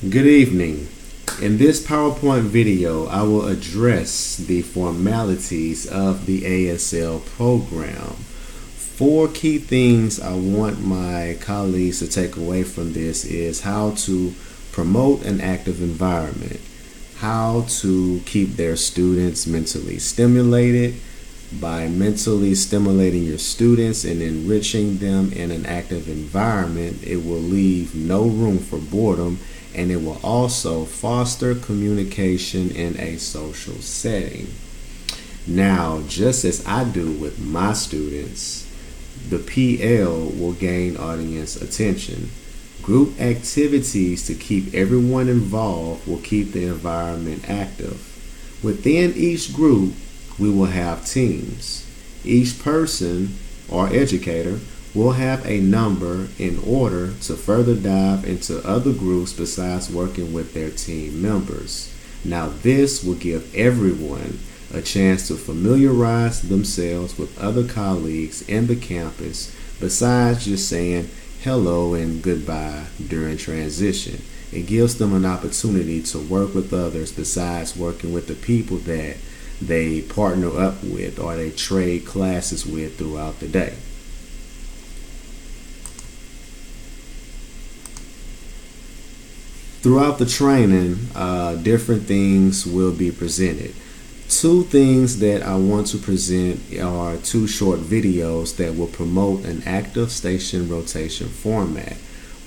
Good evening. In this PowerPoint video, I will address the formalities of the ASL program. Four key things I want my colleagues to take away from this is how to promote an active environment, how to keep their students mentally stimulated. By mentally stimulating your students and enriching them in an active environment, it will leave no room for boredom, and it will also foster communication in a social setting. Now, just as I do with my students, the PL will gain audience attention. Group activities to keep everyone involved will keep the environment active. Within each group, we will have teams. Each person or educator will have a number in order to further dive into other groups besides working with their team members. Now, this will give everyone a chance to familiarize themselves with other colleagues in the campus besides just saying hello and goodbye during transition. It gives them an opportunity to work with others besides working with the people that they partner up with or they trade classes with throughout the day. Throughout the training, different things will be presented. Two things that I want to present are two short videos that will promote an active station rotation format.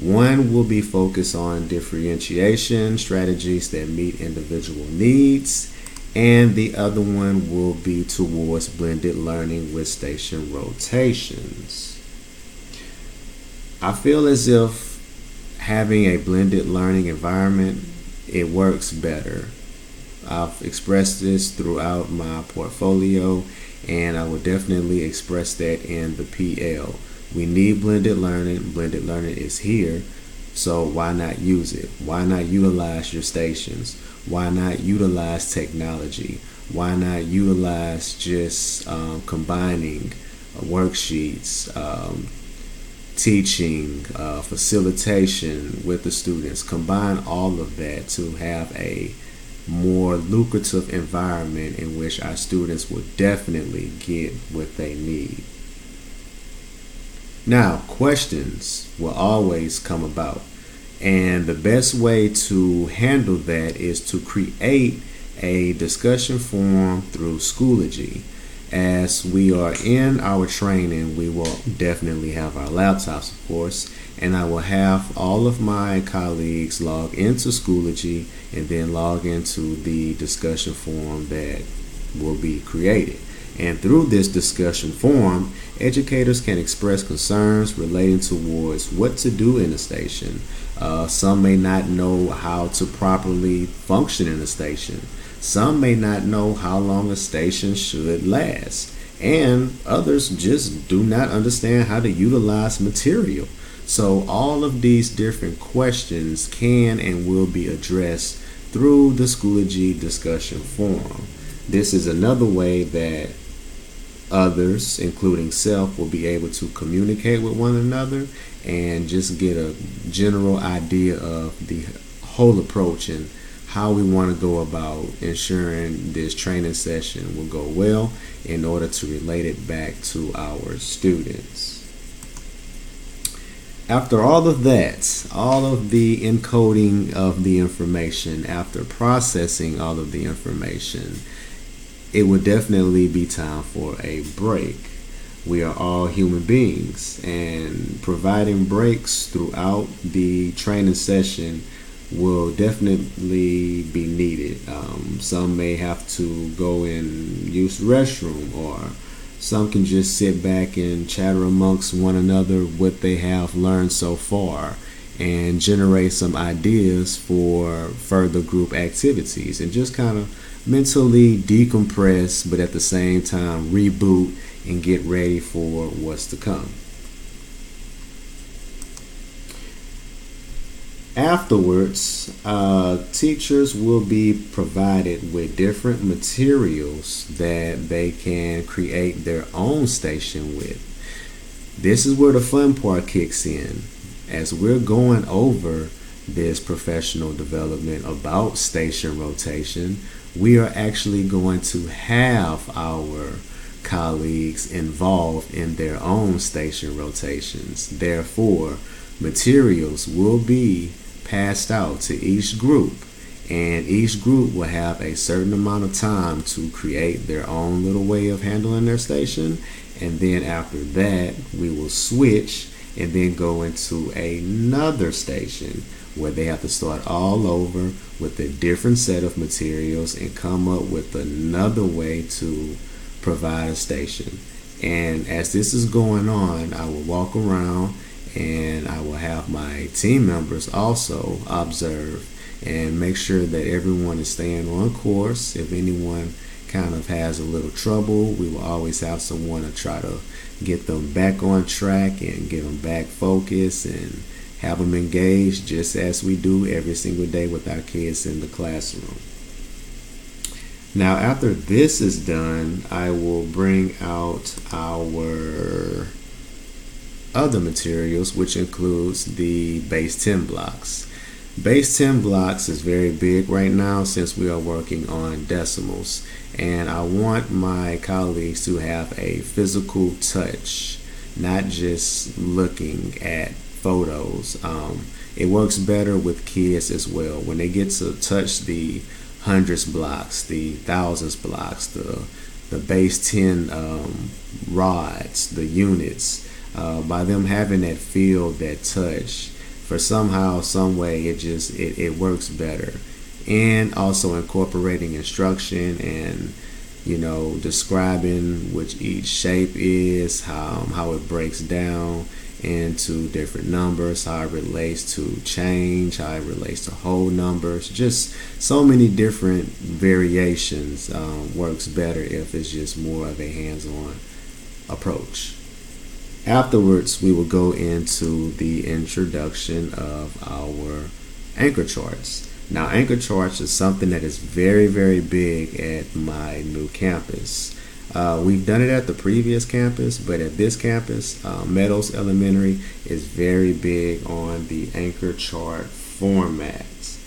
One will be focused on differentiation strategies that meet individual needs, and the other one will be towards blended learning with station rotations. I feel as if having a blended learning environment, it works better. I've expressed this throughout my portfolio, and I will definitely express that in the PL. We need blended learning. Blended learning is here, so why not use it? Why not utilize your stations? Why not utilize technology? Why not utilize just combining worksheets, teaching, facilitation with the students? Combine all of that to have a more lucrative environment in which our students will definitely get what they need. Now, questions will always come about, and the best way to handle that is to create a discussion forum through Schoology. As we are in our training, we will definitely have our laptops, of course, and I will have all of my colleagues log into Schoology and then log into the discussion forum that will be created. And through this discussion forum, educators can express concerns relating towards what to do in a station. Some may not know how to properly function in a station. Some may not know how long a station should last. And others just do not understand how to utilize material. So all of these different questions can and will be addressed through the Schoology discussion forum. This is another way that others, including self, will be able to communicate with one another and just get a general idea of the whole approach and how we want to go about ensuring this training session will go well in order to relate it back to our students. After all of that, all of the encoding of the information, after processing all of the information, it would definitely be time for a break. We are all human beings, and providing breaks throughout the training session will definitely be needed. Some may have to go and use the restroom, or some can just sit back and chatter amongst one another what they have learned so far and generate some ideas for further group activities and just kind of mentally decompress, but at the same time reboot and get ready for what's to come. Afterwards, teachers will be provided with different materials that they can create their own station with. This is where the fun part kicks in. As we're going over this professional development about station rotation, we are actually going to have our colleagues involved in their own station rotations. Therefore, materials will be passed out to each group, and each group will have a certain amount of time to create their own little way of handling their station. And then after that, we will switch and then go into another station where they have to start all over with a different set of materials and come up with another way to provide a station. And as this is going on, I will walk around and I will have my team members also observe and make sure that everyone is staying on course. If anyone kind of has a little trouble, we will always have someone to try to get them back on track and get them back focused and have them engaged, just as we do every single day with our kids in the classroom. Now, after this is done, I will bring out our other materials, which includes the base 10 blocks. Base 10 blocks is very big right now since we are working on decimals, and I want my colleagues to have a physical touch, not just looking at photos. It works better with kids as well when they get to touch the hundreds blocks, the thousands blocks, the base 10 rods, the units. By them having that feel, that touch, for somehow, some way, it works better. And also incorporating instruction and describing which each shape is, how it breaks down into different numbers, how it relates to change, how it relates to whole numbers. Just so many different variations works better if it's just more of a hands-on approach. Afterwards, we will go into the introduction of our anchor charts. Now, anchor charts is something that is very, very big at my new campus. We've done it at the previous campus, but at this campus, Meadows Elementary is very big on the anchor chart formats.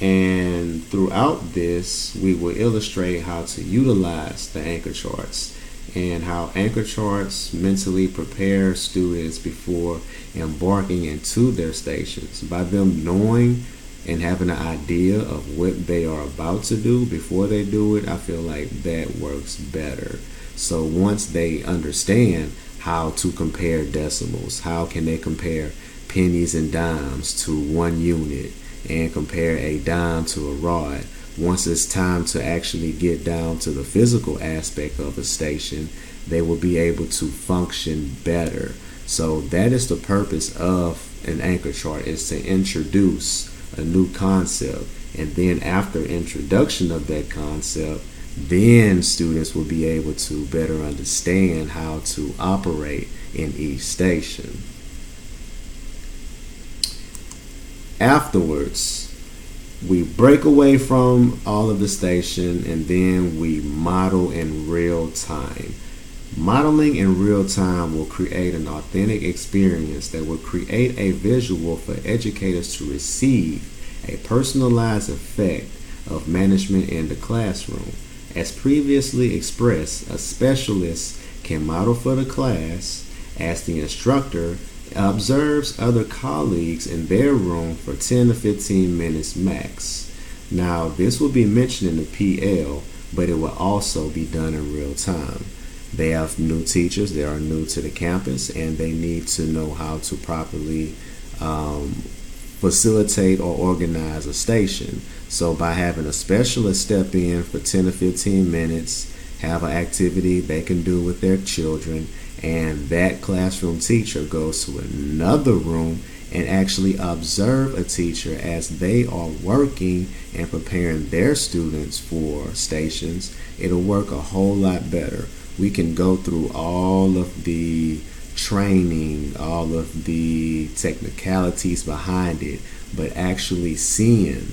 And throughout this, we will illustrate how to utilize the anchor charts and how anchor charts mentally prepare students before embarking into their stations. By them knowing and having an idea of what they are about to do before they do it, I feel like that works better. So once they understand how to compare decimals, how can they compare pennies and dimes to one unit and compare a dime to a rod, once it's time to actually get down to the physical aspect of a station, they will be able to function better. So that is the purpose of an anchor chart, is to introduce a new concept, and then after introduction of that concept, then students will be able to better understand how to operate in each station. Afterwards, we break away from all of the station and then we model in real time. Modeling in real time will create an authentic experience that will create a visual for educators to receive a personalized effect of management in the classroom. As previously expressed, a specialist can model for the class as the instructor observes other colleagues in their room for 10 to 15 minutes max. Now, this will be mentioned in the PL, but it will also be done in real time. They have new teachers, they are new to the campus, and they need to know how to properly facilitate or organize a station. So by having a specialist step in for 10 to 15 minutes, have an activity they can do with their children, and that classroom teacher goes to another room and actually observe a teacher as they are working and preparing their students for stations, it'll work a whole lot better. We can go through all of the training, all of the technicalities behind it, but actually seeing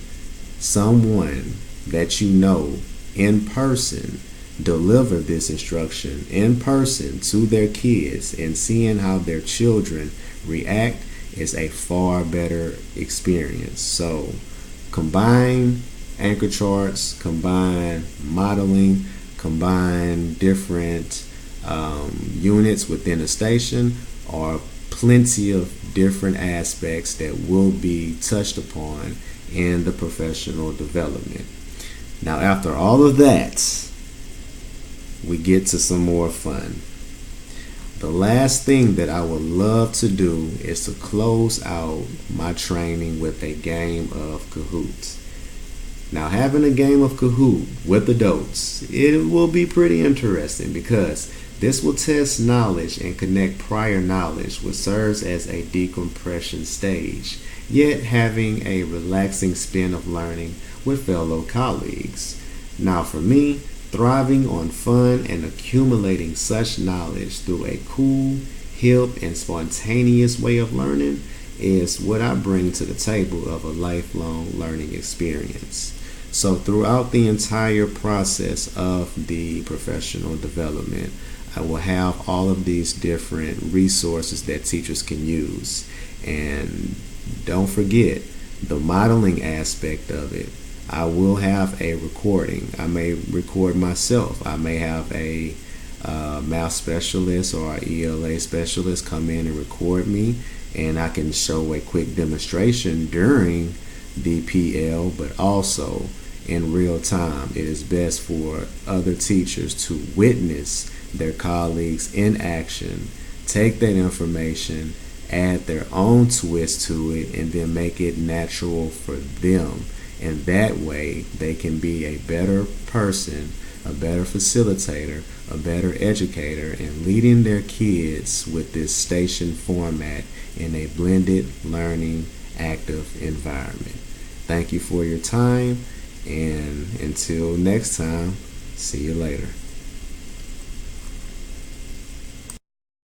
someone that you know in person deliver this instruction in person to their kids and seeing how their children react is a far better experience. So combine anchor charts, combine modeling, combine different units within a station, or plenty of different aspects that will be touched upon in the professional development. Now, after all of that, we get to some more fun. The last thing that I would love to do is to close out my training with a game of Kahoot. Now, having a game of Kahoot with adults, it will be pretty interesting because this will test knowledge and connect prior knowledge, which serves as a decompression stage, yet having a relaxing spin of learning with fellow colleagues. Now, for me, thriving on fun and accumulating such knowledge through a cool, hip, and spontaneous way of learning is what I bring to the table of a lifelong learning experience. So throughout the entire process of the professional development, I will have all of these different resources that teachers can use. And don't forget the modeling aspect of it. I will have a recording. I may record myself. I may have a math specialist or an ELA specialist come in and record me, and I can show a quick demonstration during the PL, but also in real time. It is best for other teachers to witness their colleagues in action, take that information, add their own twist to it, and then make it natural for them. And that way they can be a better person, a better facilitator, a better educator, and leading their kids with this station format in a blended learning active environment. Thank you for your time, and until next time, see you later.